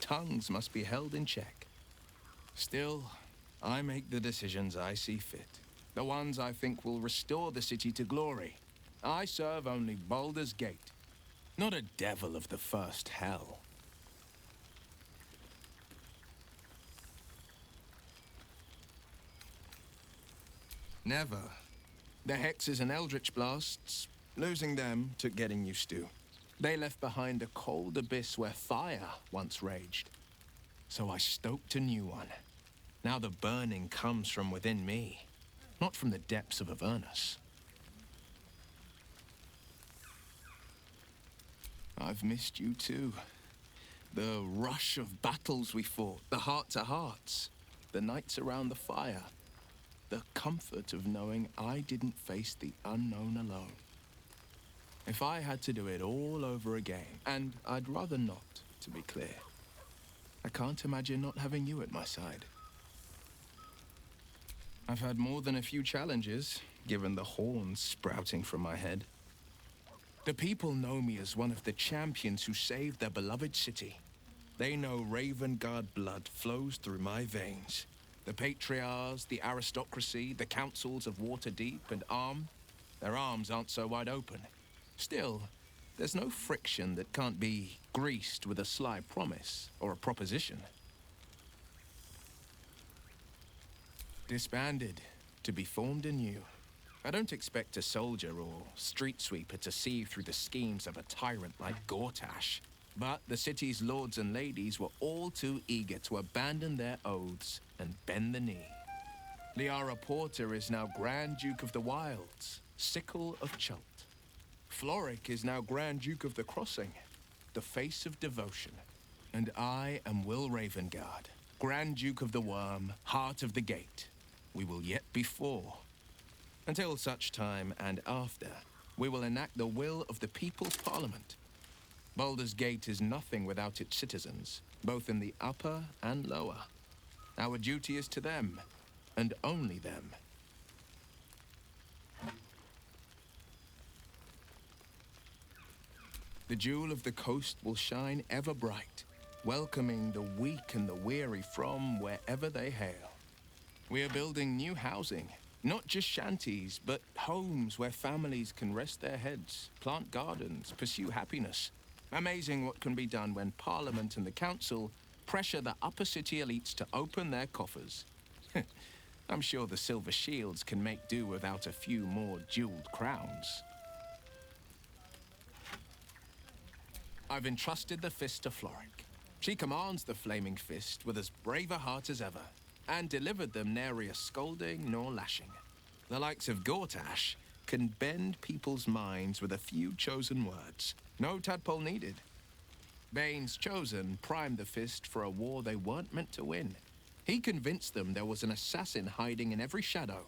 tongues must be held in check. Still, I make the decisions I see fit. The ones I think will restore the city to glory. I serve only Baldur's Gate, not a devil of the first hell. Never. The hexes and eldritch blasts, losing them took getting used to. They left behind a cold abyss where fire once raged. So I stoked a new one. Now the burning comes from within me, not from the depths of Avernus. I've missed you too. The rush of battles we fought, the heart-to-hearts, the nights around the fire, the comfort of knowing I didn't face the unknown alone. If I had to do it all over again, and I'd rather not, to be clear, I can't imagine not having you at my side. I've had more than a few challenges, given the horns sprouting from my head. The people know me as one of the champions who saved their beloved city. They know Ravengard blood flows through my veins. The patriarchs, the aristocracy, the councils of Waterdeep and Arm, their arms aren't so wide open. Still, there's no friction that can't be greased with a sly promise or a proposition. Disbanded, to be formed anew. I don't expect a soldier or street sweeper to see through the schemes of a tyrant like Gortash. But the city's lords and ladies were all too eager to abandon their oaths and bend the knee. Liara Porter is now Grand Duke of the Wilds, Sickle of Chult. Floric is now Grand Duke of the Crossing, the face of devotion. And I am Will Ravengard, Grand Duke of the Worm, Heart of the Gate. We will yet be four. Until such time and after, we will enact the will of the People's Parliament. Baldur's Gate is nothing without its citizens, both in the upper and lower. Our duty is to them, and only them. The jewel of the coast will shine ever bright, welcoming the weak and the weary from wherever they hail. We are building new housing, not just shanties, but homes where families can rest their heads, plant gardens, pursue happiness. Amazing what can be done when Parliament and the Council pressure the upper city elites to open their coffers. I'm sure the Silver Shields can make do without a few more jeweled crowns. I've entrusted the fist to Floric. She commands the Flaming Fist with as brave a heart as ever, and delivered them nary a scolding nor lashing. The likes of Gortash can bend people's minds with a few chosen words. No tadpole needed. Bane's Chosen primed the fist for a war they weren't meant to win. He convinced them there was an assassin hiding in every shadow,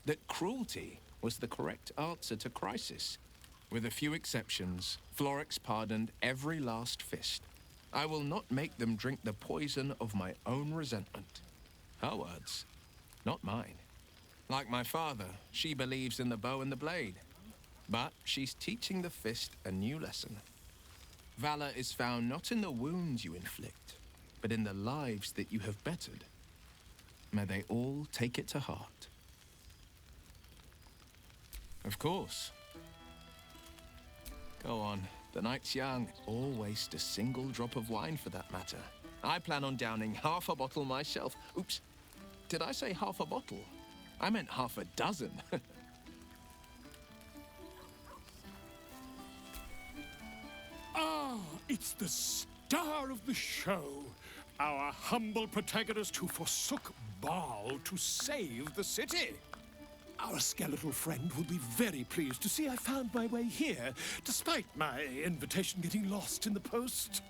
that cruelty was the correct answer to crisis. With a few exceptions, Florix pardoned every last fist. I will not make them drink the poison of my own resentment. Her words, not mine. Like my father, she believes in the bow and the blade. But she's teaching the fist a new lesson. Valor is found not in the wounds you inflict, but in the lives that you have bettered. May they all take it to heart. Of course. Go on, the night's young. Or waste a single drop of wine for that matter. I plan on downing half a bottle myself. Oops, did I say half a bottle? I meant half a dozen. Ah, it's the star of the show. Our humble protagonist who forsook Baal to save the city. Our skeletal friend will be very pleased to see I found my way here, despite my invitation getting lost in the post.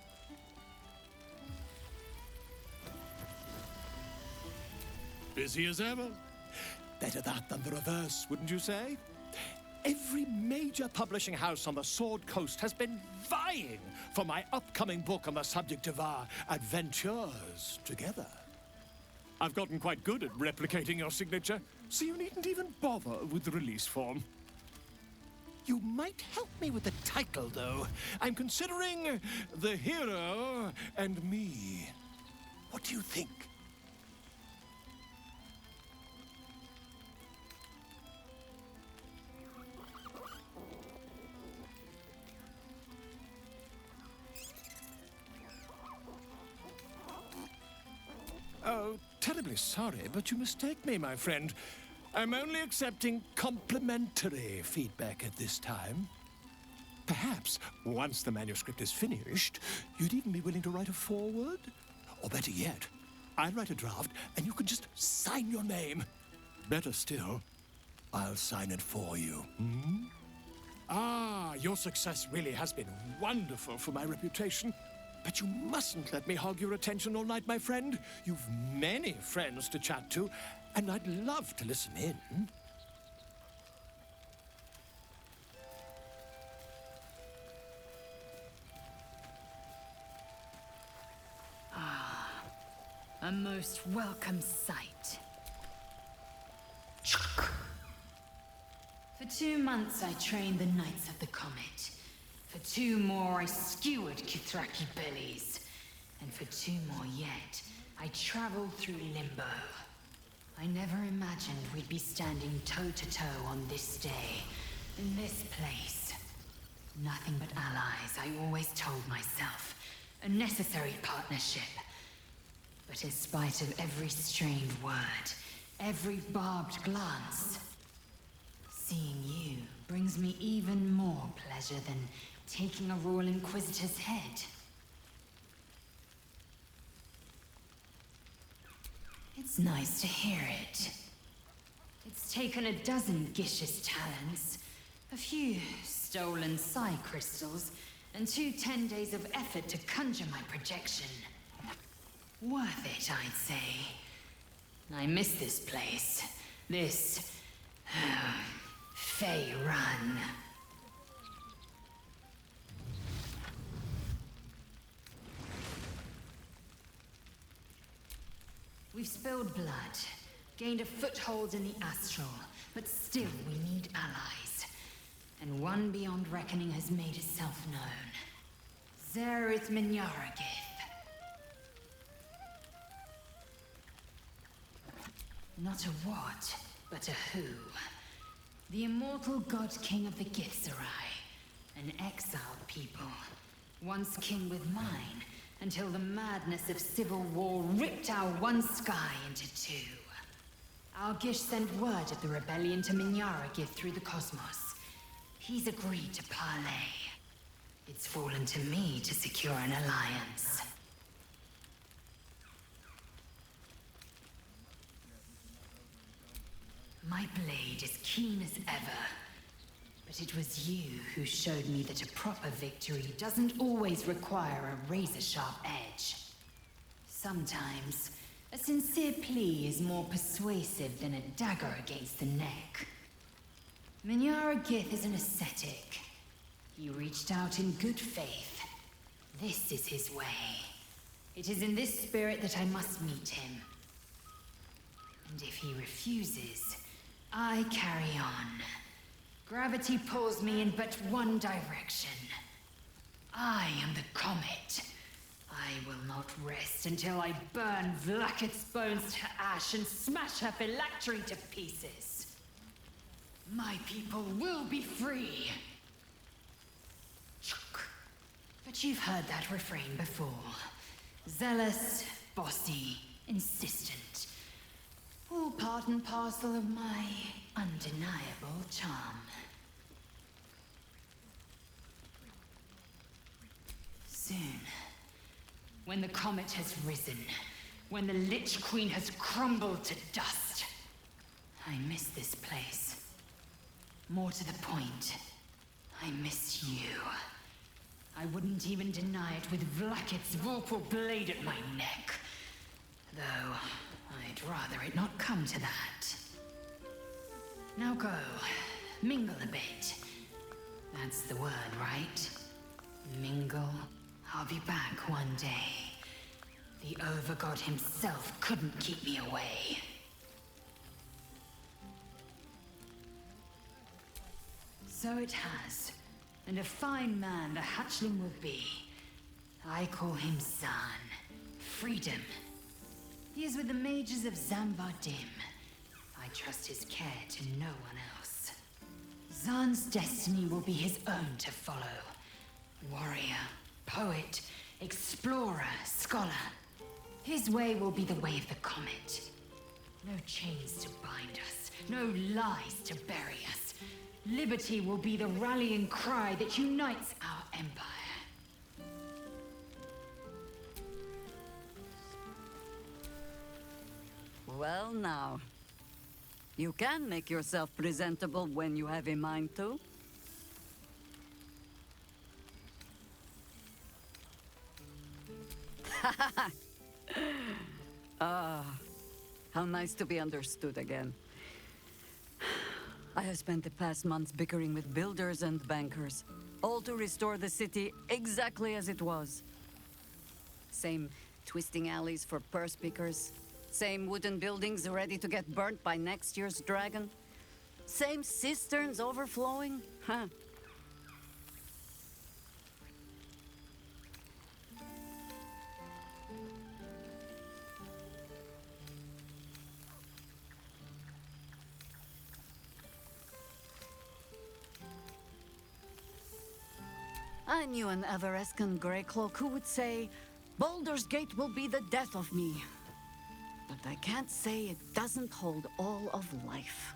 Busy as ever. Better that than the reverse, wouldn't you say? Every major publishing house on the Sword Coast has been vying for my upcoming book on the subject of our adventures together. I've gotten quite good at replicating your signature, so you needn't even bother with the release form. You might help me with the title, though. I'm considering The Hero and Me. What do you think? Oh, terribly sorry, but you mistake me, my friend. I'm only accepting complimentary feedback at this time. Perhaps, once the manuscript is finished, you'd even be willing to write a foreword? Or better yet, I'll write a draft and you can just sign your name. Better still, I'll sign it for you. Hmm? Ah, your success really has been wonderful for my reputation. But you mustn't let me hog your attention all night, my friend. You've many friends to chat to, and I'd love to listen in. A most welcome sight. For 2 months I trained the Knights of the Comet. For 2 more I skewered Kithraki bellies. And for 2 more yet, I traveled through Limbo. I never imagined we'd be standing toe-to-toe on this day, in this place. Nothing but allies, I always told myself. A necessary partnership. But in spite of every strained word, every barbed glance, seeing you brings me even more pleasure than taking a Royal Inquisitor's head. It's nice to hear it. It's taken a dozen Gish's talents, a few stolen psi crystals, and 2 10 days of effort to conjure my projection. Worth it, I'd say. I miss this place. This... Fey Run. We've spilled blood, gained a foothold in the astral, but still we need allies. And one beyond reckoning has made itself known. Zerith Minyaragith. Not a what, but a who. The immortal god king of the Githzerai. An exiled people. Once king with mine, until the madness of civil war ripped our one sky into 2. Our Gish sent word of the rebellion to Minyaragith through the cosmos. He's agreed to parley. It's fallen to me to secure an alliance. My blade is keen as ever. But it was you who showed me that a proper victory doesn't always require a razor-sharp edge. Sometimes, a sincere plea is more persuasive than a dagger against the neck. Minyaragith is an ascetic. He reached out in good faith. This is his way. It is in this spirit that I must meet him. And if he refuses, I carry on. Gravity pulls me in but one direction. I am the comet. I will not rest until I burn Vlaakith's bones to ash and smash her phylactery to pieces. My people will be free. But you've heard that refrain before. Zealous, bossy, insistent. All part and parcel of my undeniable charm. Soon, when the comet has risen, when the Lich Queen has crumbled to dust, I miss this place. More to the point, I miss you. I wouldn't even deny it with Vlaakith's vorpal blade at my neck. Though, I'd rather it not come to that. Now go. Mingle a bit. That's the word, right? Mingle. I'll be back one day. The Overgod himself couldn't keep me away. So it has. And a fine man the hatchling will be. I call him Zahn. Freedom He is with the mages of Zambardim. I trust his care to no one else. Zan's destiny will be his own to follow. Warrior, poet, explorer, scholar. His way will be the way of the comet. No chains to bind us, no lies to bury us. Liberty will be the rallying cry that unites our empire. Well now, you can make yourself presentable when you have a mind to. How nice to be understood again. I have spent the past months bickering with builders and bankers, all to restore the city exactly as it was. Same twisting alleys for purse pickers, same wooden buildings ready to get burnt by next year's dragon, same cisterns overflowing, huh? I knew an Everescan Greycloak who would say, Baldur's Gate will be the death of me. But I can't say it doesn't hold all of life.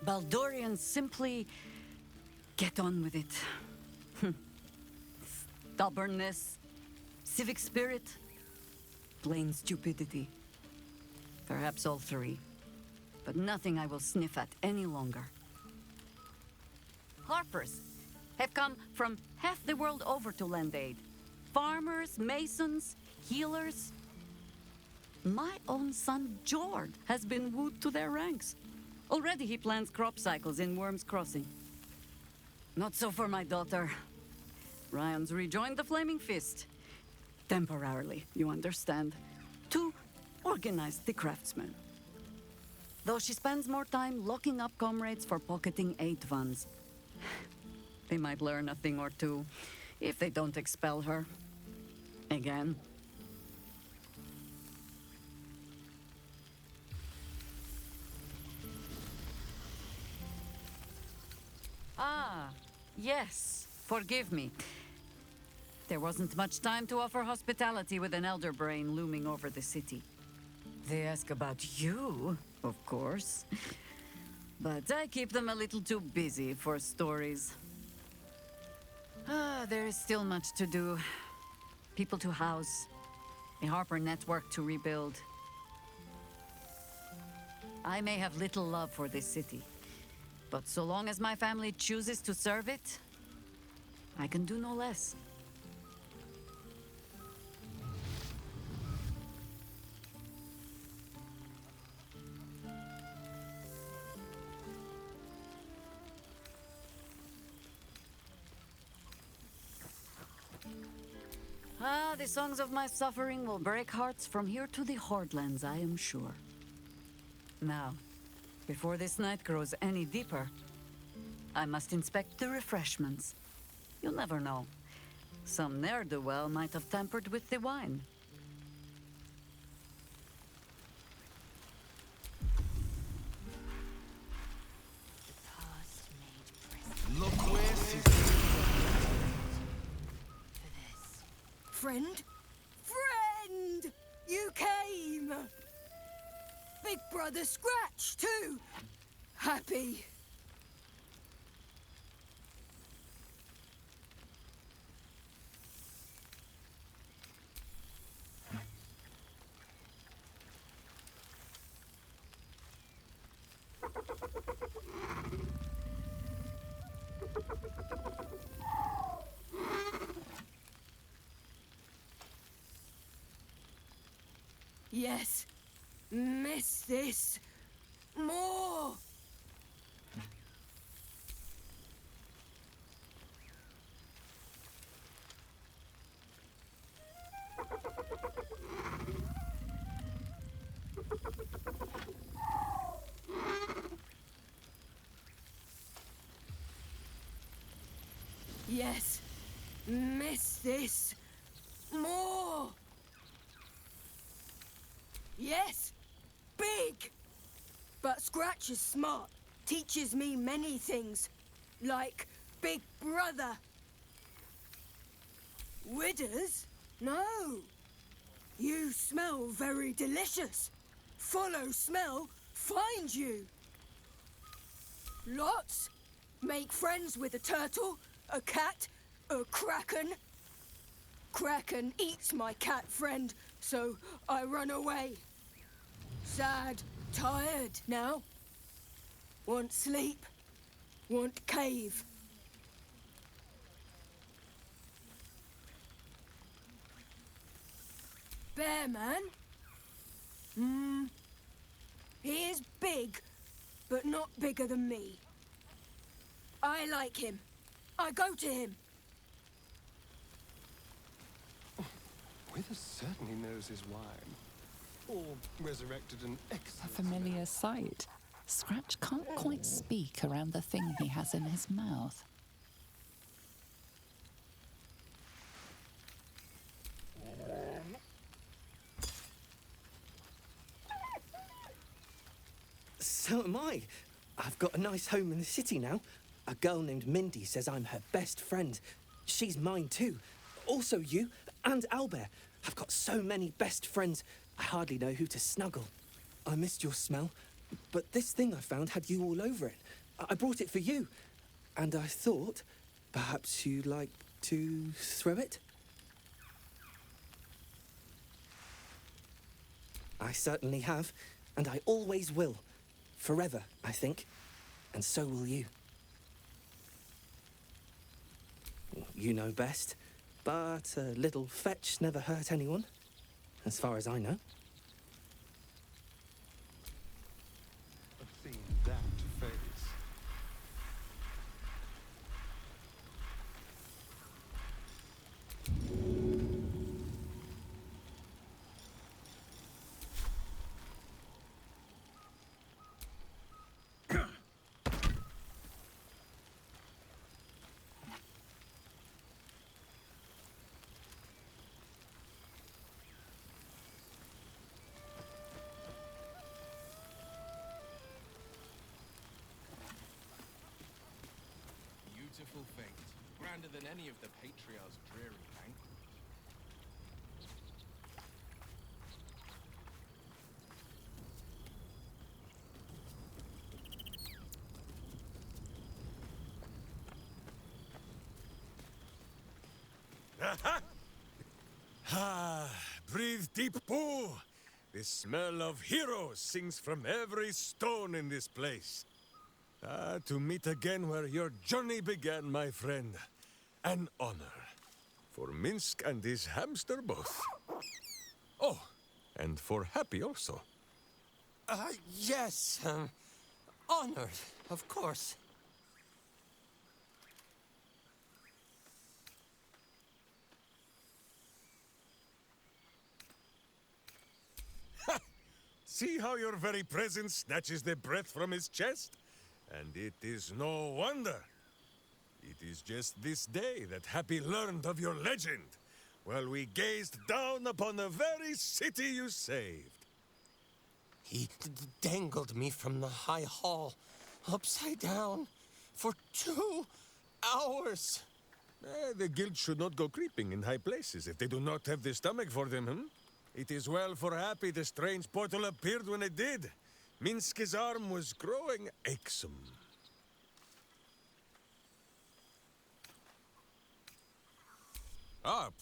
Baldurians simply get on with it. Stubbornness, civic spirit, plain stupidity. Perhaps all three. But nothing I will sniff at any longer. Harpers have come from half the world over to lend aid. Farmers, masons, healers. My own son, Jord, has been wooed to their ranks. Already he plans crop cycles in Worm's Crossing. Not so for my daughter. Ryan's rejoined the Flaming Fist. Temporarily, you understand. To organize the craftsmen. Though she spends more time locking up comrades for pocketing aid funds. They might learn a thing or two, if they don't expel her. Again. Ah, yes. Forgive me. There wasn't much time to offer hospitality with an elder brain looming over the city. They ask about you, of course. But I keep them a little too busy for stories. There is still much to do. People to house. A Harper network to rebuild. I may have little love for this city. But so long as my family chooses to serve it, I can do no less. The songs of my suffering will break hearts from here to the Hordlands, I am sure. Now, before this night grows any deeper, I must inspect the refreshments. You'll never know. Some ne'er-do-well might have tampered with the wine. Look where Friend? Friend! You came! Big Brother Scratch, too! Happy. Yes. Miss this. More. Yes. Miss this. More. Yes, big. But Scratch is smart. Teaches me many things. Like Big Brother. Withers? No. You smell very delicious. Follow smell, find you. Lots. Make friends with a turtle, a cat, a kraken. Kraken eats my cat friend, so I run away. Sad, tired now. Want sleep, want cave. Bear man? He is big, but not bigger than me. I like him. I go to him. Withers certainly knows his wine. Or resurrected an A excellent familiar sight. Scratch can't quite speak around the thing he has in his mouth. So am I. I've got a nice home in the city now. A girl named Mindy says I'm her best friend. She's mine too. Also you and Owlbear. I've got so many best friends, I hardly know who to snuggle. I missed your smell, but this thing I found had you all over it. I brought it for you. And I thought, perhaps you'd like to throw it? I certainly have, and I always will. Forever, I think. And so will you. You know best, but a little fetch never hurt anyone, as far as I know. I've seen that face. Beautiful fate, grander than any of the patriarch's dreary banquets. Ah, breathe deep, Pooh. The smell of heroes sings from every stone in this place. Ah, to meet again where your journey began, my friend. An honor. For Minsk and his hamster both. Oh, and for Happy also. Yes. Honored, of course. See how your very presence snatches the breath from his chest? And it is no wonder. It is just this day that Happy learned of your legend, while we gazed down upon the very city you saved. He dangled me from the high hall, upside down, for 2 hours. The guild should not go creeping in high places if they do not have the stomach for them, hmm? It is well for Happy the strange portal appeared when it did. Minsk's arm was growing achsome. Up.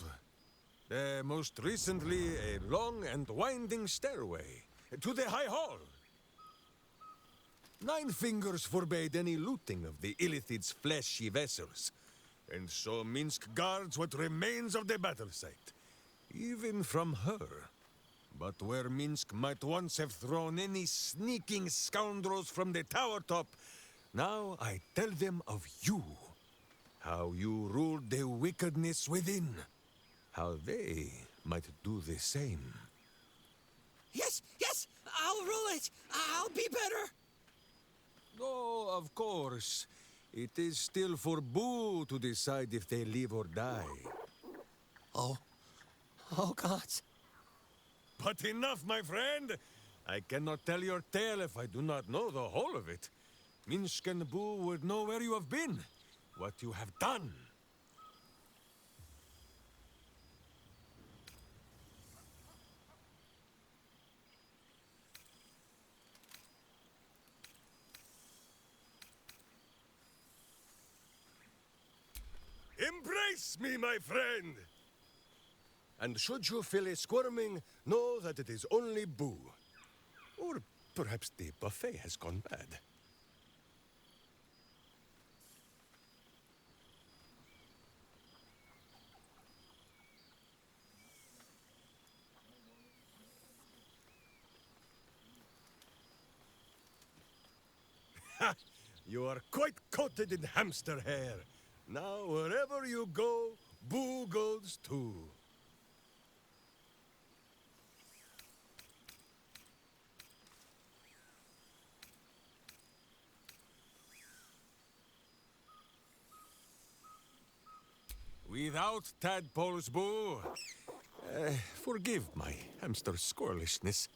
Most recently, a long and winding stairway to the High Hall. 9 fingers forbade any looting of the Illithid's fleshy vessels, and so Minsk guards what remains of the battle site, even from her. But where Minsk might once have thrown any sneaking scoundrels from the tower top, now I tell them of you. How you ruled the wickedness within. How they might do the same. Yes, I'll rule it. I'll be better. Oh, of course. It is still for Boo to decide if they live or die. Oh gods. But enough, my friend. I cannot tell your tale if I do not know the whole of it. Minsk and Boo would know where you have been, what you have done. Embrace me, my friend! And should you feel a squirming, know that it is only Boo. Or perhaps the buffet has gone bad. Ha! You are quite coated in hamster hair. Now, wherever you go, Boo goes too. Without tadpoles, Boo. Forgive my hamster squirrelishness.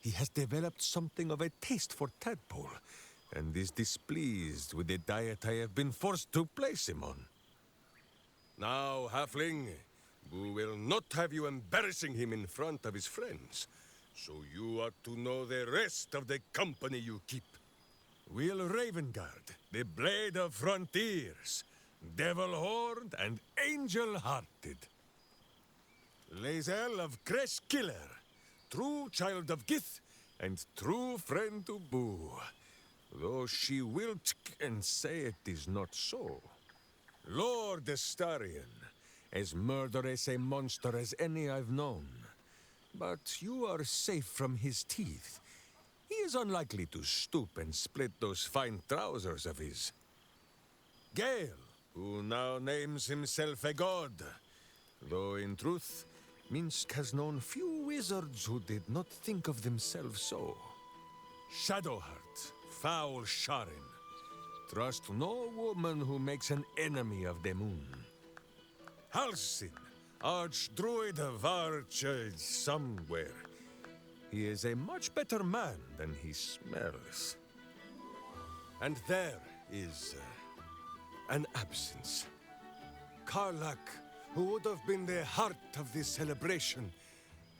He has developed something of a taste for tadpole, and is displeased with the diet I have been forced to place him on. Now, halfling, Boo will not have you embarrassing him in front of his friends, so you ought to know the rest of the company you keep. Will Ravengard, the Blade of Frontiers, Devil-Horned and Angel-Hearted. Lae'zel of Creshkiller, true child of Gith and true friend to Boo, though she will and say it is not so. Lord Astarion, as murderous a monster as any I've known, but you are safe from his teeth. He is unlikely to stoop and split those fine trousers of his. Gale, who now names himself a god, though in truth, Minsk has known few wizards who did not think of themselves so. Shadowheart, foul Sharin. Trust no woman who makes an enemy of the moon. Halsin, archdruid of Arch somewhere. He is a much better man than he smells. And there is an absence. Karlak, who would have been the heart of this celebration,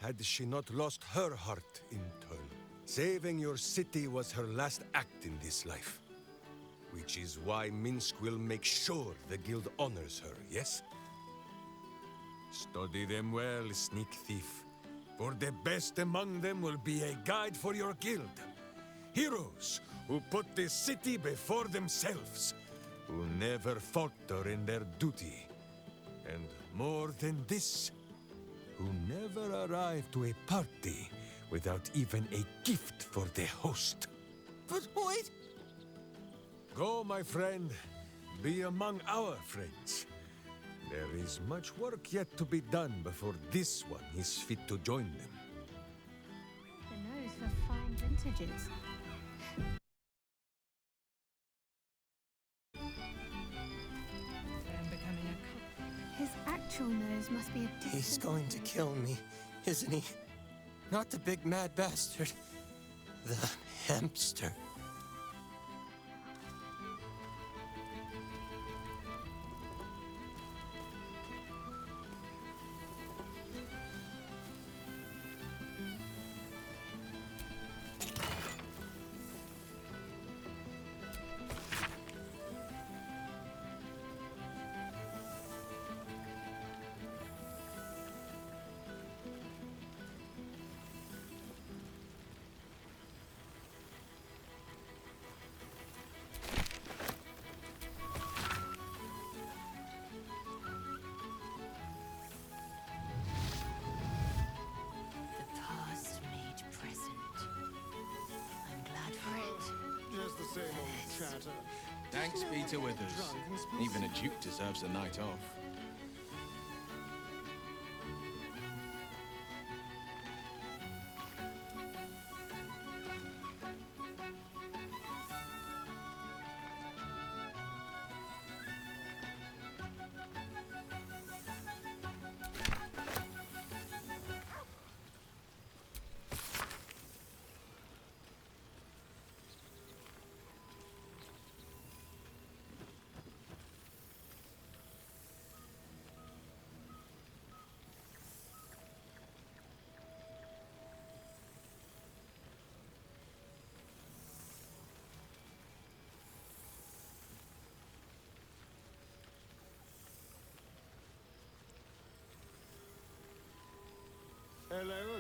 had she not lost her heart in turn. Saving your city was her last act in this life. Which is why Minsk will make sure the guild honors her, yes? Study them well, sneak thief. For the best among them will be a guide for your guild. Heroes who put the city before themselves, who never falter in their duty. And more than this, who never arrive to a party without even a gift for the host. But wait! Go, my friend. Be among our friends. There is much work yet to be done before this one is fit to join them. The nose for fine vintages. His actual nose must be a distant... He's going to kill me, isn't he? Not the big mad bastard. The hamster. The past made present. I'm glad for it. Just the same old chatter. Thanks be to Withers. Even a duke deserves a night off.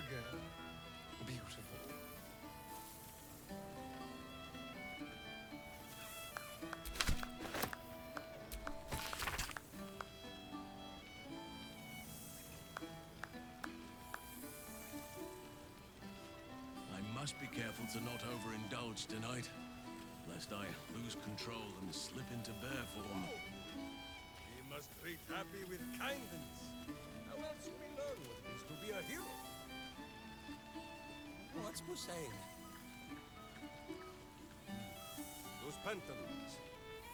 again. Beautiful. I must be careful to not overindulge tonight, lest I lose control and slip into bear form. We must treat Happy with kindness. How else will we learn what it is to be a hero? What's Boo saying? Those pantaloons.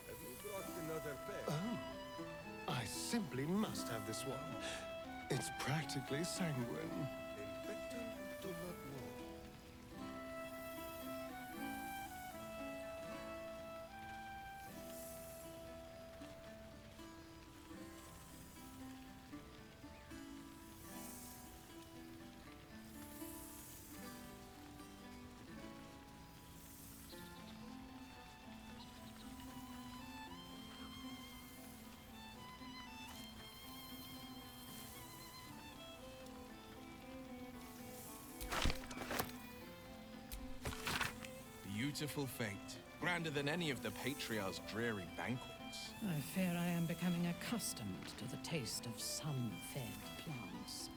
Have you brought another pair? Oh, I simply must have this one. It's practically sanguine. Inspector do not know. Beautiful fate. Grander than any of the Patriarch's dreary banquets. I fear I am becoming accustomed to the taste of sun-fed plants.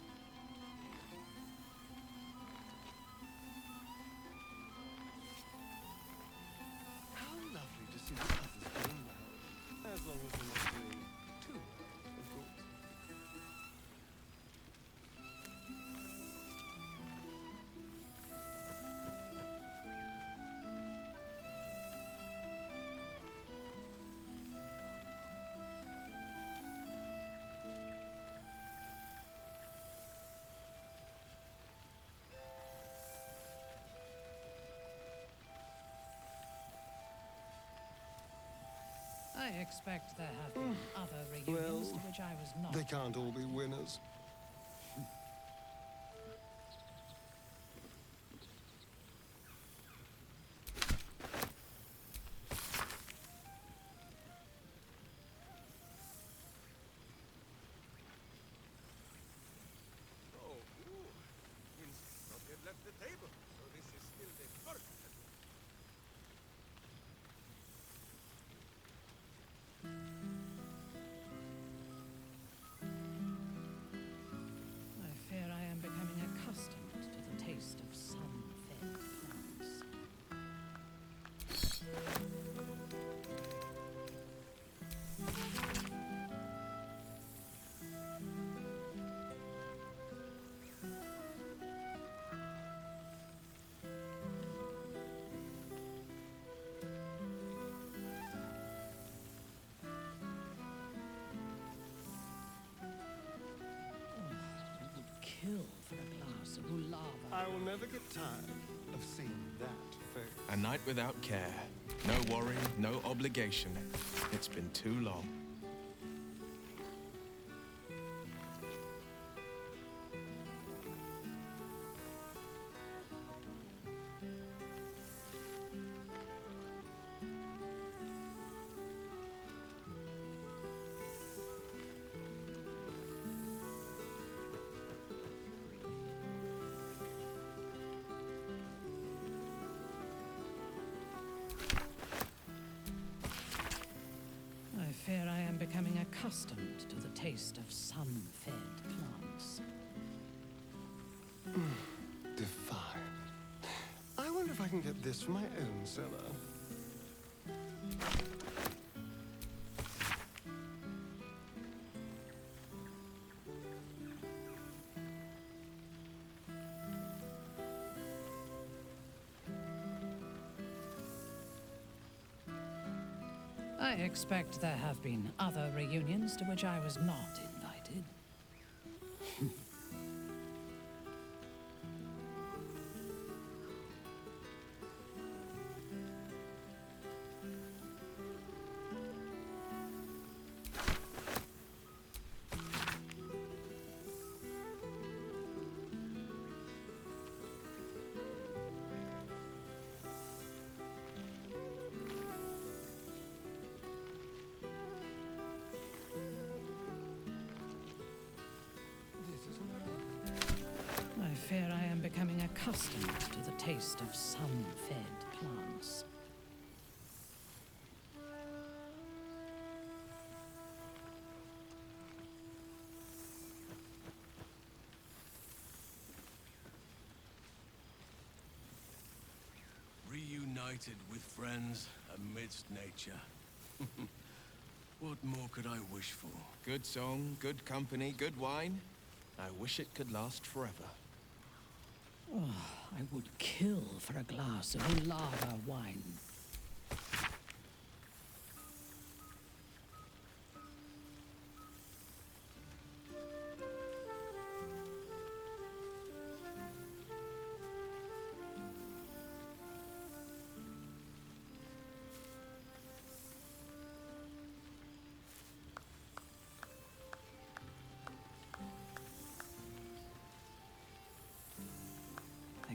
How lovely to see the others doing well. As long as they're not doing too well, of course. I expect there have been other reunions Well, to which I was not. They can't all be winners. Oh, ooh. Means not yet left the table, so this is still the first. I fear I am becoming accustomed to the taste of sun-fed plants. I would kill for a glass of ulava. I will never get tired of seeing that face. A night without care. No worry, no obligation. It's been too long. I fear I am becoming accustomed to the taste of sun-fed plants. Divine. I wonder if I can get this from my own cellar. I expect there have been other reunions to which I was not invited. accustomed to the taste of sun-fed plants. Reunited with friends amidst nature. What more could I wish for? Good song, good company, good wine. I wish it could last forever. Oh, I would kill for a glass of Ulava wine.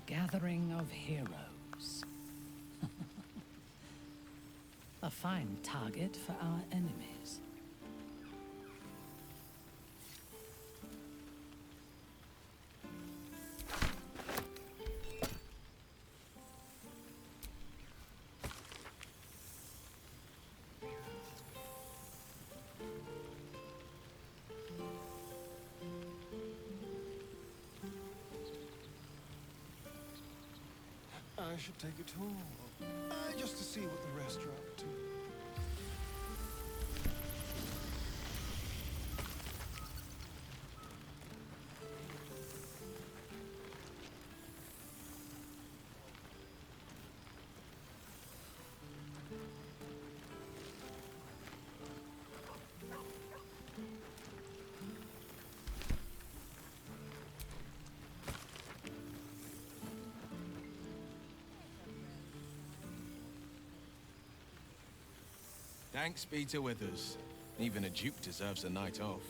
Gathering of heroes. A fine target for our enemies. I should take a tour, just to see what the rest are up to. Thanks be to Withers. Even a duke deserves a night off.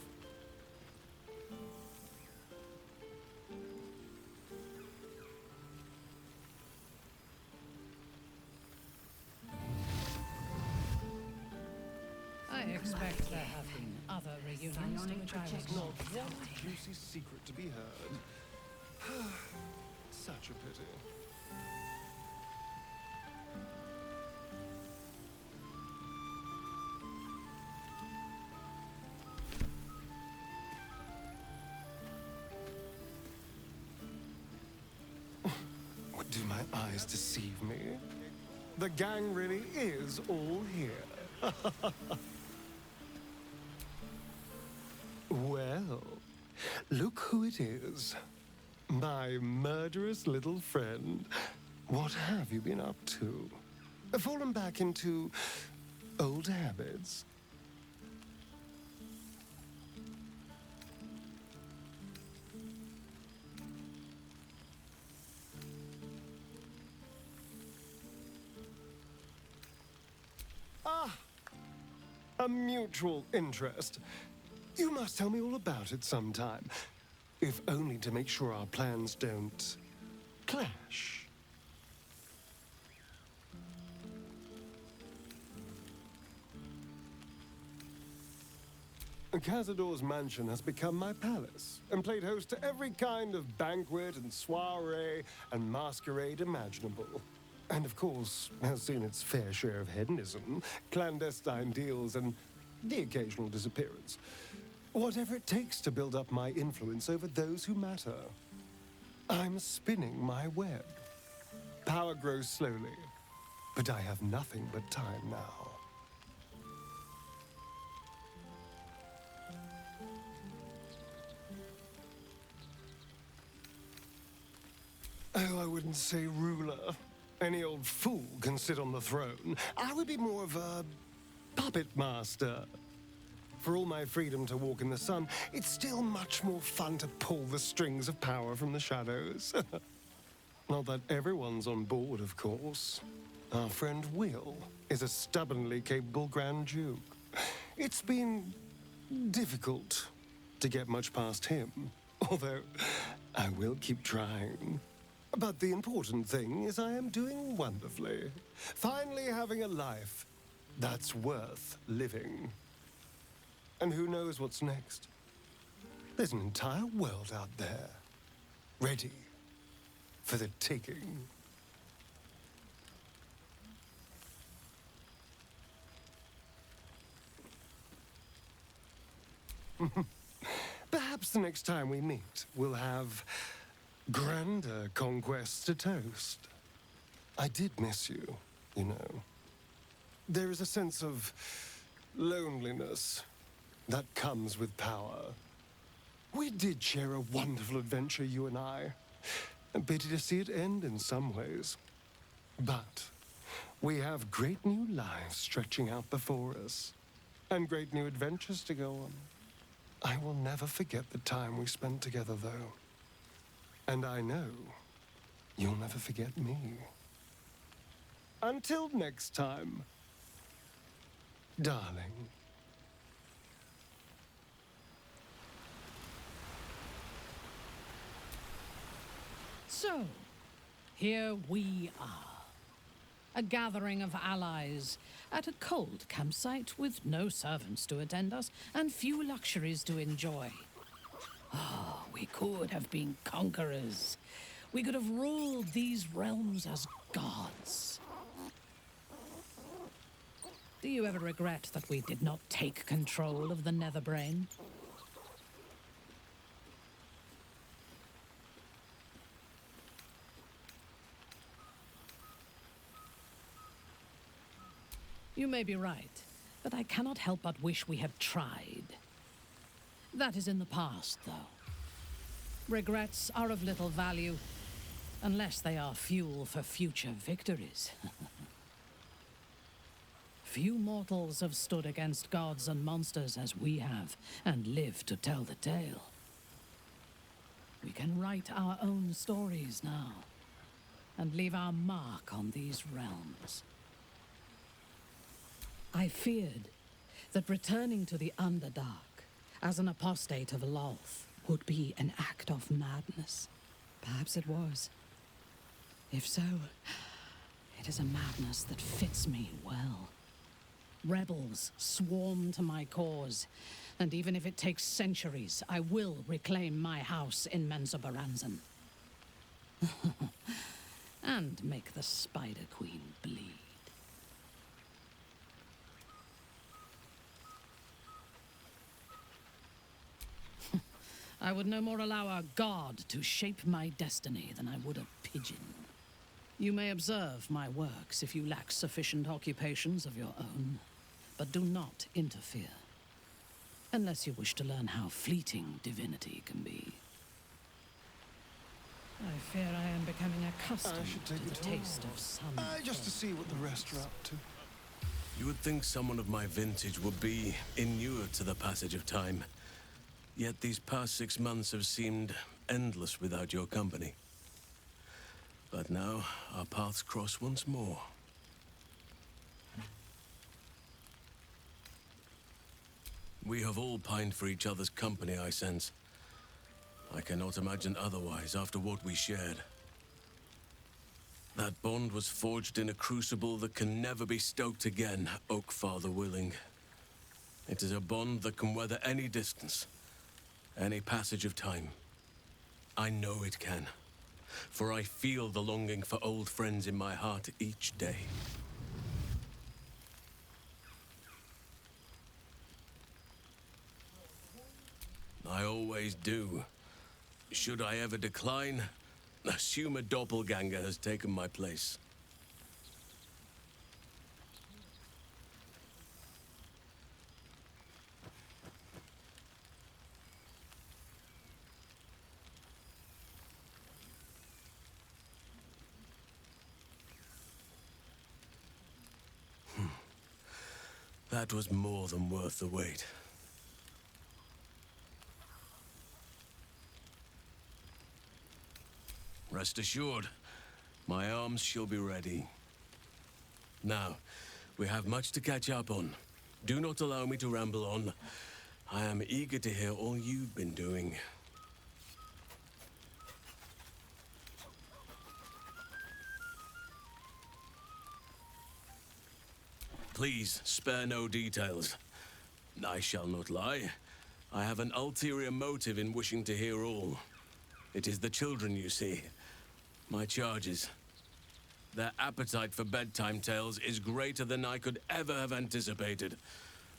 I expect there have been other reunions to which I was Not not one juicy secret to be heard. Such a pity. Do my eyes deceive me? The gang really is all here. Well, look who it is. My murderous little friend. What have you been up to? Fallen back into old habits? A mutual interest. You must tell me all about it sometime. If only to make sure our plans don't clash. Cazador's mansion has become my palace and played host to every kind of banquet and soiree and masquerade imaginable. And of course, has seen its fair share of hedonism, clandestine deals, and the occasional disappearance. Whatever it takes to build up my influence over those who matter. I'm spinning my web. Power grows slowly, but I have nothing but time now. Oh, I wouldn't say ruler. Any old fool can sit on the throne. I would be more of a puppet master. For all my freedom to walk in the sun, it's still much more fun to pull the strings of power from the shadows. Not that everyone's on board, of course. Our friend Will is a stubbornly capable Grand Duke. It's been difficult to get much past him, although I will keep trying. But the important thing is I am doing wonderfully. Finally having a life that's worth living. And who knows what's next? There's an entire world out there, ready for the taking. Perhaps the next time we meet, we'll have grander conquests to toast. I did miss you, you know. There is a sense of loneliness that comes with power. We did share a wonderful adventure, you and I. A pity to see it end in some ways. But we have great new lives stretching out before us, and great new adventures to go on. I will never forget the time we spent together, though. And I know you'll never forget me. Until next time, darling. So, here we are. A gathering of allies at a cold campsite with no servants to attend us and few luxuries to enjoy. Oh, we could have been conquerors. We could have ruled these realms as gods. Do you ever regret that we did not take control of the Netherbrain? You may be right, but I cannot help but wish we had tried. That is in the past, though. Regrets are of little value, unless they are fuel for future victories. Few mortals have stood against gods and monsters as we have, and lived to tell the tale. We can write our own stories now, and leave our mark on these realms. I feared that returning to the Underdark as an apostate of Lolth would be an act of madness. Perhaps it was. If so, it is a madness that fits me well. Rebels swarm to my cause, and even if it takes centuries, I will reclaim my house in Menzoberranzan. And make the Spider Queen bleed. I would no more allow a god to shape my destiny than I would a pigeon. You may observe my works if you lack sufficient occupations of your own, but do not interfere. Unless you wish to learn how fleeting divinity can be. I fear I am becoming accustomed to the taste of sun. Just to see what the rest are up to. You would think someone of my vintage would be inured to the passage of time. Yet these past 6 months have seemed endless without your company. But now, our paths cross once more. We have all pined for each other's company, I sense. I cannot imagine otherwise after what we shared. That bond was forged in a crucible that can never be stoked again, Oak Father willing. It is a bond that can weather any distance. Any passage of time. I know it can, for I feel the longing for old friends in my heart each day. I always do. Should I ever decline, assume a doppelganger has taken my place. That was more than worth the wait. Rest assured, my arms shall be ready. Now, we have much to catch up on. Do not allow me to ramble on. I am eager to hear all you've been doing. Please, spare no details. I shall not lie. I have an ulterior motive in wishing to hear all. It is the children, you see. My charges. Their appetite for bedtime tales is greater than I could ever have anticipated.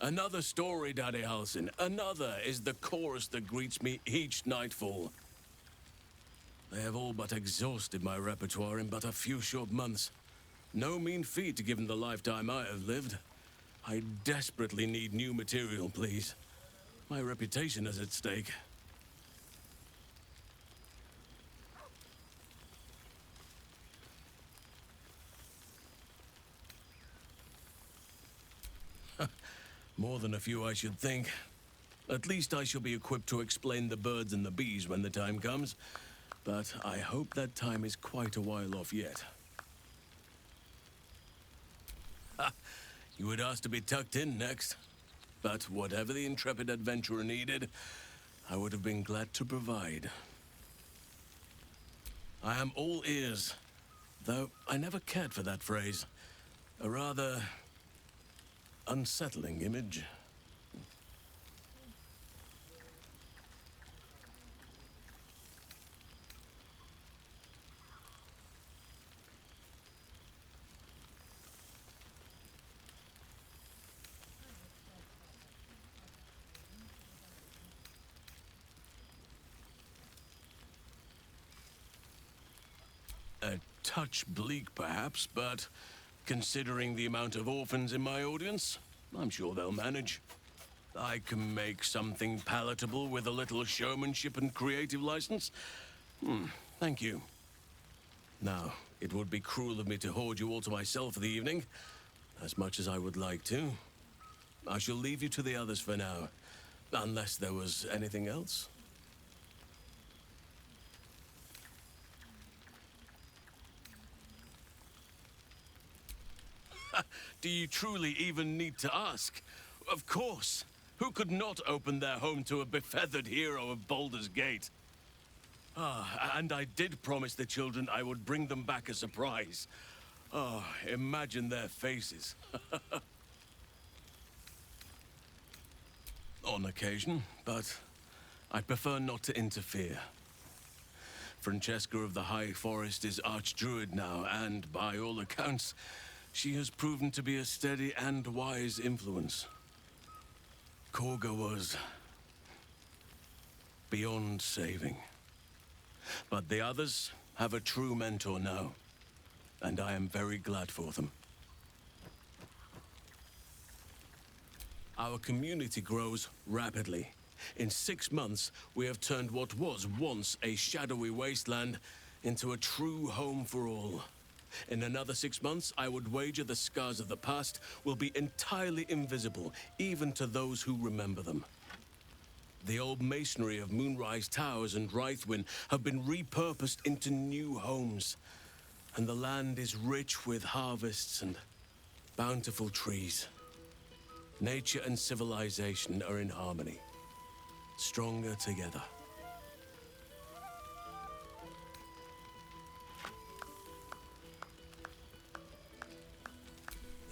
Another story, Daddy Halsin. Another is the chorus that greets me each nightfall. They have all but exhausted my repertoire in but a few short months. No mean feat given the lifetime I have lived. I desperately need new material, please. My reputation is at stake. More than a few, I should think. At least I shall be equipped to explain the birds and the bees when the time comes. But I hope that time is quite a while off yet. Ha! You would ask to be tucked in next. But whatever the intrepid adventurer needed, I would have been glad to provide. I am all ears, though I never cared for that phrase. A rather unsettling image. A touch bleak, perhaps, but considering the amount of orphans in my audience, I'm sure they'll manage. I can make something palatable with a little showmanship and creative license. Thank you. Now, it would be cruel of me to hoard you all to myself for the evening, as much as I would like to. I shall leave you to the others for now, unless there was anything else. Do you truly even need to ask? Of course. Who could not open their home to a befeathered hero of Baldur's Gate? And I did promise the children I would bring them back a surprise. Imagine their faces. On occasion, but I'd prefer not to interfere. Francesca of the High Forest is Archdruid now, and by all accounts, she has proven to be a steady and wise influence. Korga was beyond saving. But the others have a true mentor now, and I am very glad for them. Our community grows rapidly. In 6 months, we have turned what was once a shadowy wasteland into a true home for all. In another 6 months, I would wager the scars of the past will be entirely invisible, even to those who remember them. The old masonry of Moonrise Towers and Rythwin have been repurposed into new homes, and the land is rich with harvests and bountiful trees. Nature and civilization are in harmony, stronger together.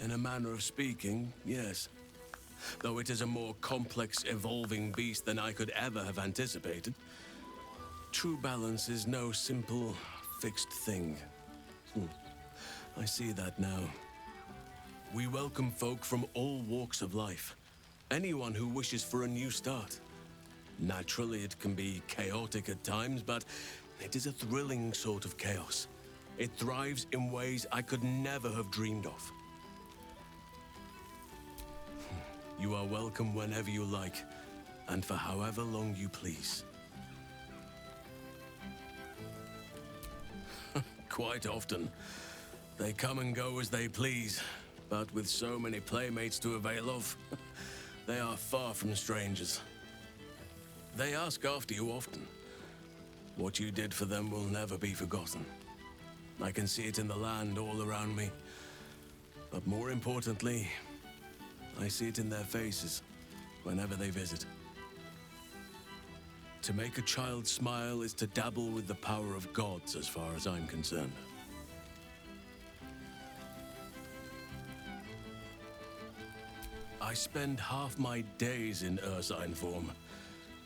In a manner of speaking, yes. Though it is a more complex, evolving beast than I could ever have anticipated. True balance is no simple, fixed thing. I see that now. We welcome folk from all walks of life. Anyone who wishes for a new start. Naturally, it can be chaotic at times, but it is a thrilling sort of chaos. It thrives in ways I could never have dreamed of. You are welcome whenever you like, and for however long you please. Quite often. They come and go as they please, but with so many playmates to avail of, they are far from strangers. They ask after you often. What you did for them will never be forgotten. I can see it in the land all around me. But more importantly, I see it in their faces whenever they visit. To make a child smile is to dabble with the power of gods, as far as I'm concerned. I spend half my days in ursine form.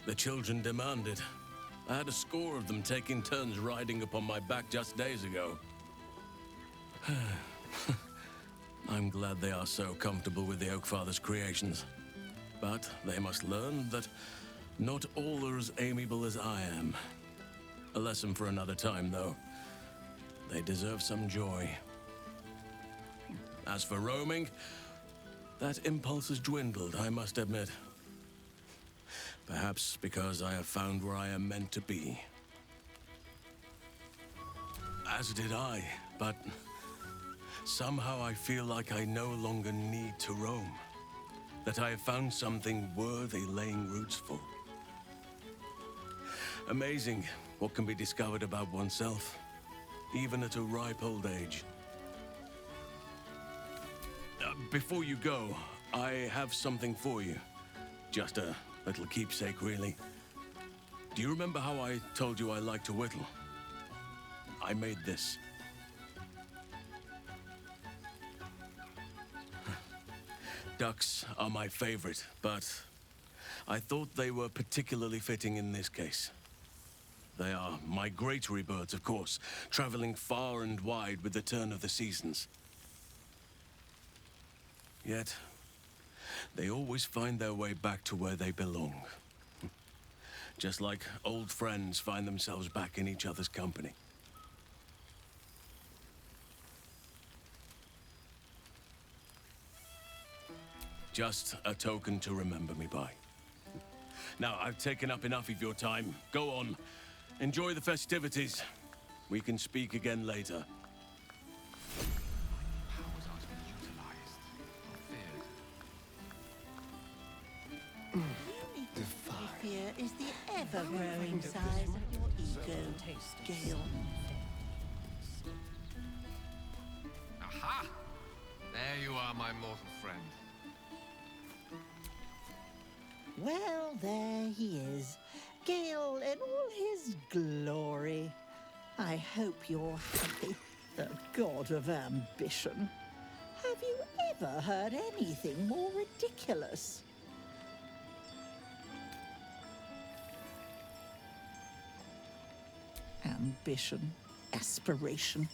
The children demand it. I had a score of them taking turns riding upon my back just days ago. I'm glad they are so comfortable with the Oakfather's creations. But they must learn that not all are as amiable as I am. A lesson for another time, though. They deserve some joy. As for roaming, that impulse has dwindled, I must admit. Perhaps because I have found where I am meant to be. As did I, but somehow I feel like I no longer need to roam. That I have found something worthy laying roots for. Amazing what can be discovered about oneself, even at a ripe old age. Before you go, I have something for you. Just a little keepsake, really. Do you remember how I told you I like to whittle? I made this. Ducks are my favorite, but I thought they were particularly fitting in this case. They are migratory birds, of course, traveling far and wide with the turn of the seasons. Yet, they always find their way back to where they belong. Just like old friends find themselves back in each other's company. Just a token to remember me by. Now, I've taken up enough of your time. Go on. Enjoy the festivities. We can speak again later. Fear is the ever-growing size of your ego, Gale. Aha! There you are, my mortal friend. Well, there he is. Gale in all his glory. I hope you're happy, the god of ambition. Have you ever heard anything more ridiculous? Ambition, aspiration,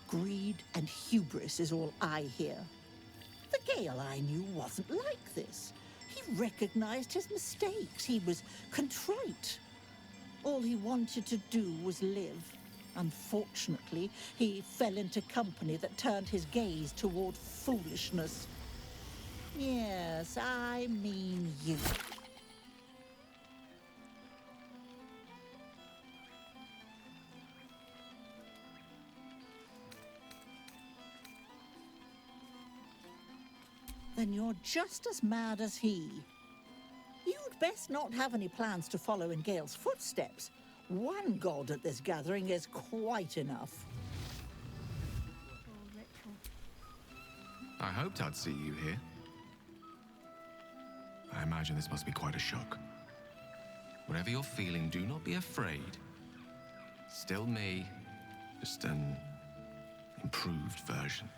greed and hubris is all I hear. The Gale I knew wasn't like this. He recognized his mistakes. He was contrite. All he wanted to do was live. Unfortunately, he fell into company that turned his gaze toward foolishness. Yes, I mean you. Then you're just as mad as he. You'd best not have any plans to follow in Gale's footsteps. One god at this gathering is quite enough. I hoped I'd see you here. I imagine this must be quite a shock. Whatever you're feeling, do not be afraid. Still me, just an improved version.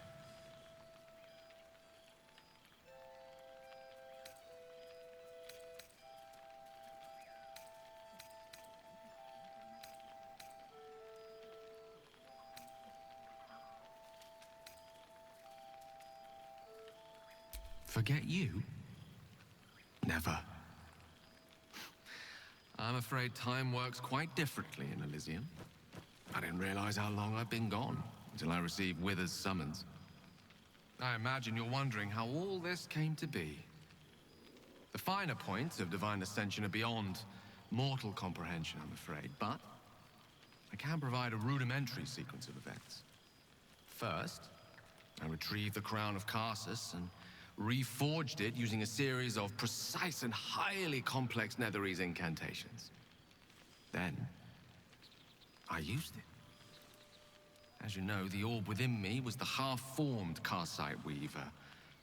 Forget you? Never. I'm afraid time works quite differently in Elysium. I didn't realize how long I've been gone until I received Wither's summons. I imagine you're wondering how all this came to be. The finer points of divine ascension are beyond mortal comprehension, I'm afraid, but I can provide a rudimentary sequence of events. First, I retrieved the crown of Karsus and reforged it using a series of precise and highly complex Netherese incantations. Then, I used it. As you know, the orb within me was the half-formed Karsite Weaver,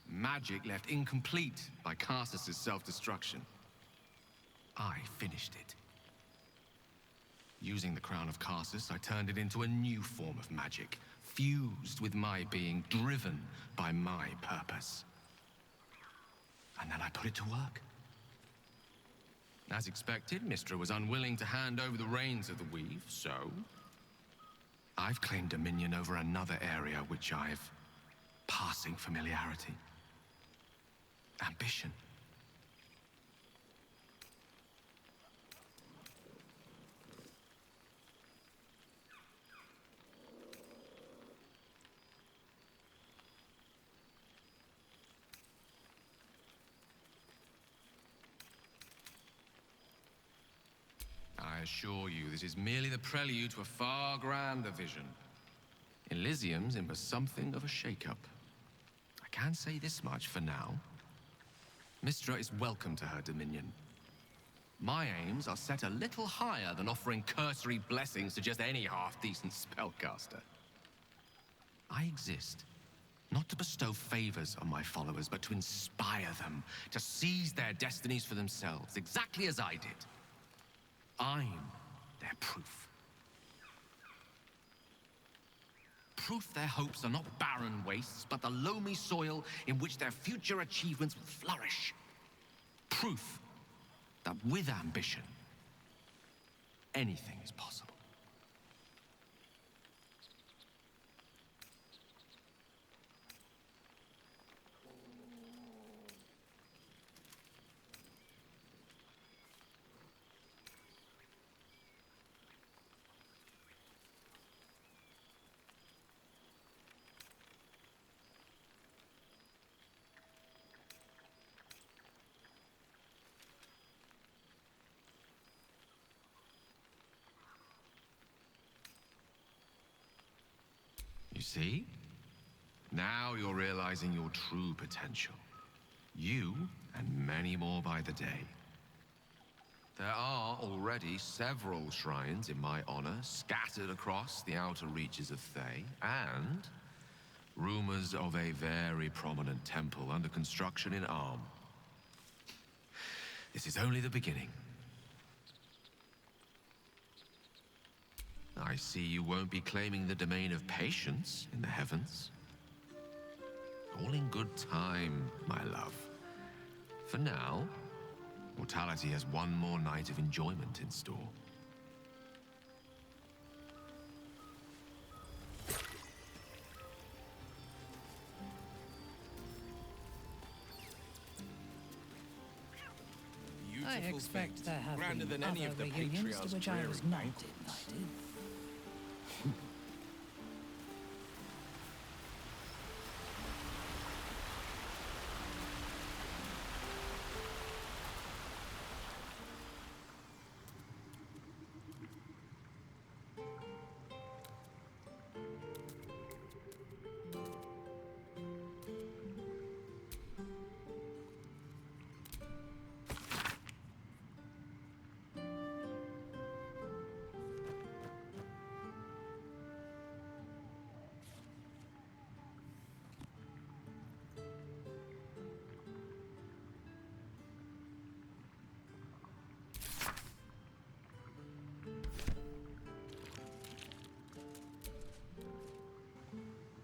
magic left incomplete by Karsus' self-destruction. I finished it. Using the crown of Karsus, I turned it into a new form of magic, fused with my being, driven by my purpose. And then I put it to work. As expected, Mistra was unwilling to hand over the reins of the weave, so I've claimed dominion over another area which I've passing familiarity. Ambition. I assure you, this is merely the prelude to a far grander vision. Elysium's in for something of a shake-up. I can say this much for now. Mistra is welcome to her dominion. My aims are set a little higher than offering cursory blessings to just any half-decent spellcaster. I exist, not to bestow favors on my followers, but to inspire them to seize their destinies for themselves, exactly as I did. I'm their proof. Proof their hopes are not barren wastes, but the loamy soil in which their future achievements will flourish. Proof that with ambition, anything is possible. You see? Now you're realizing your true potential. You, and many more by the day. There are already several shrines in my honor scattered across the outer reaches of Thay, and rumors of a very prominent temple under construction in Arm. This is only the beginning. I see you won't be claiming the domain of patience in the heavens. All in good time, my love. For now, mortality has one more night of enjoyment in store. I expect there have grander been than any other of the reunions patriarch's to which I dreary was not banquets. invited.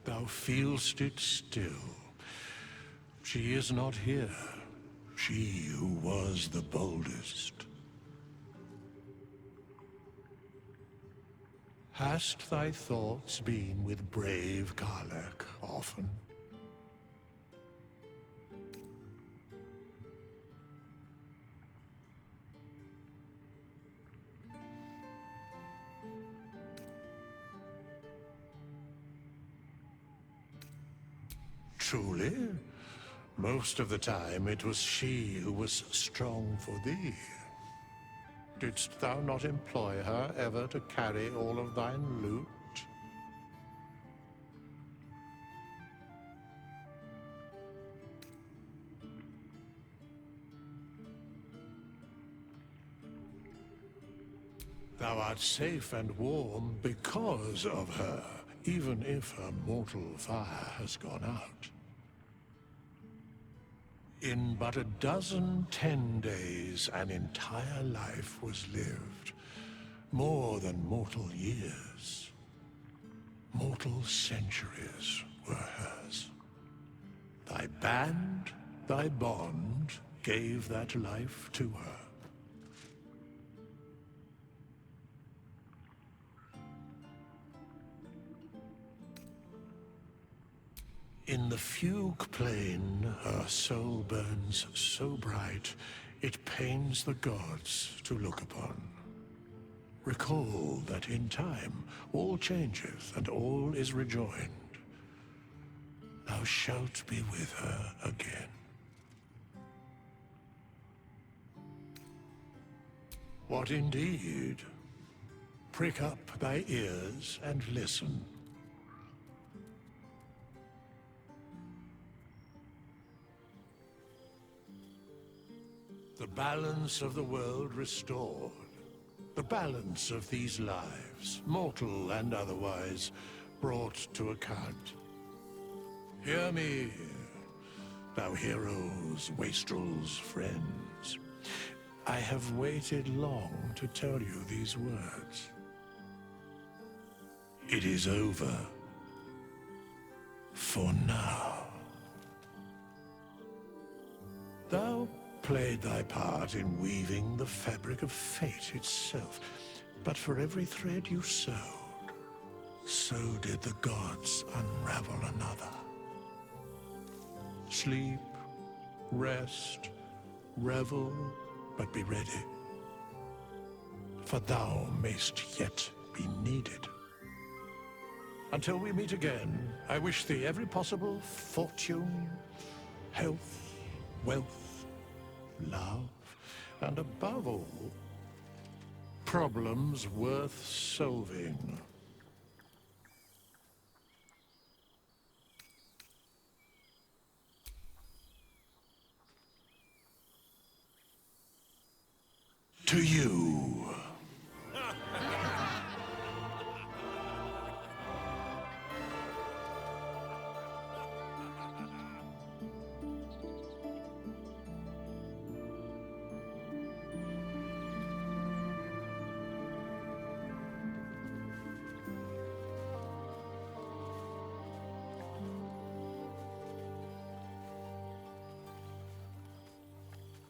Thou feelst it still. She is not here. She who was the boldest. Hast thy thoughts been with brave Karlach often? Truly? Most of the time it was she who was strong for thee. Didst thou not employ her ever to carry all of thine loot? Thou art safe and warm because of her, even if her mortal fire has gone out. In but 10 days, an entire life was lived. More than mortal years. Mortal centuries were hers. Thy band, thy bond, gave that life to her. In the fugue plane, her soul burns so bright, it pains the gods to look upon. Recall that in time all changeth and all is rejoined. Thou shalt be with her again. What indeed? Prick up thy ears and listen. The balance of the world restored. The balance of these lives, mortal and otherwise, brought to account. Hear me, thou heroes, wastrels, friends. I have waited long to tell you these words. It is over. For now. Thou played thy part in weaving the fabric of fate itself, but for every thread you sewed, so did the gods unravel another. Sleep, rest, revel, but be ready, for thou mayst yet be needed. Until we meet again, I wish thee every possible fortune, health, wealth, love, and above all, problems worth solving. To you.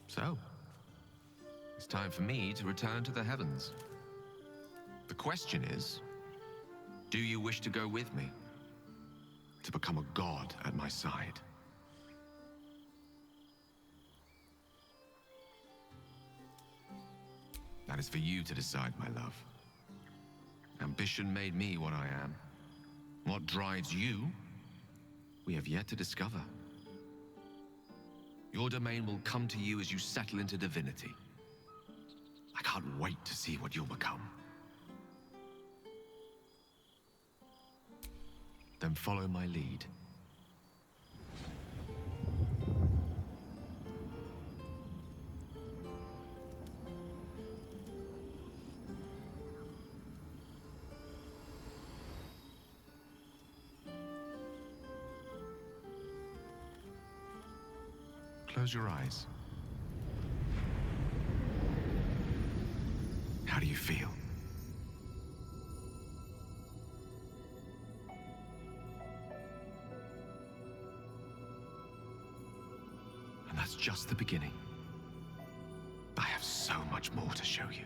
So, it's time for me to return to the heavens. The question is, do you wish to go with me? To become a god at my side? That is for you to decide, my love. Ambition made me what I am. What drives you, we have yet to discover. Your domain will come to you as you settle into divinity. I can't wait to see what you'll become. Then follow my lead. Close your eyes. How do you feel? And that's just the beginning. I have so much more to show you.